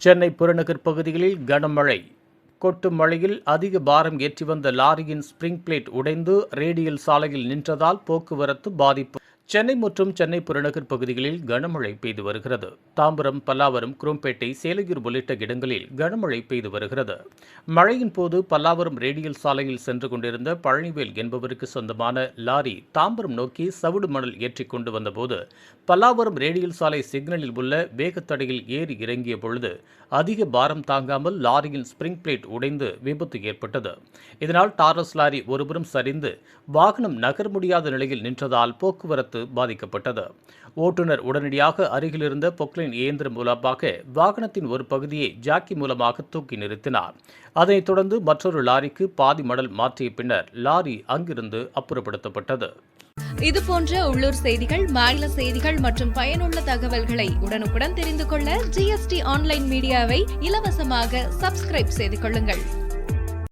சென்னை புறநகர் பகுதிகளில் கனமழை. கொட்டும் மழையில் அதிக பாரம் ஏற்றி வந்த லாரியின் ஸ்பிரிங் பிளேட் உடைந்து ரேடியல் சாலையில் நின்றதால் போக்குவரத்து பாதிப்பு. சென்னை மற்றும் சென்னை புறநகர் பகுதிகளில் கனமழை பெய்து வருகிறது. தாம்பரம், பல்லாவரம், குரோம்பேட்டை, சேலையூர் உள்ளிட்ட இடங்களில் கனமழை பெய்து வருகிறது. மழையின் போது பல்லாவரம் ரேடியல் சாலையில் சென்று கொண்டிருந்த பழனிவேல் என்பவருக்கு சொந்தமான லாரி தாம்பரம் நோக்கி சவுடு மணல் ஏற்றிக் கொண்டு வந்தபோது பல்லாவரம் ரேடியல் சாலை சிக்னலில் உள்ள வேகத்தடையில் ஏறி இறங்கிய பொழுது அதிக பாரம் தாங்காமல் லாரியின் ஸ்பிரிங் பிளேட் உடைந்து விபத்து ஏற்பட்டது. இதனால் டாரஸ் லாரி ஒருபுறம் சரிந்து வாகனம் நகர முடியாத நிலையில் நின்றதால் போக்குவரத்து பாதிக்கப்பட்டது. ஓட்டுநர் உடனடியாக அருகிலிருந்த பொக்லைன் இயந்திரம் மூலமாக வாகனத்தின் ஒரு பகுதியை ஜாக்கி மூலமாக தூக்கி நிறுத்தினார். அதனைத் தொடர்ந்து மற்றொரு லாரிக்கு பாதி மணல் மாற்றிய பின்னர் லாரி அங்கிருந்து அப்புறப்படுத்தப்பட்டது. இதுபோன்ற உள்ளூர் செய்திகள், மாநில செய்திகள் மற்றும் பயனுள்ள தகவல்களை உடனுக்குடன் தெரிந்து கொள்ள GST ஆன்லைன் மீடியாவை இலவசமாக சப்ஸ்கிரைப் செய்து கொள்ளுங்கள்.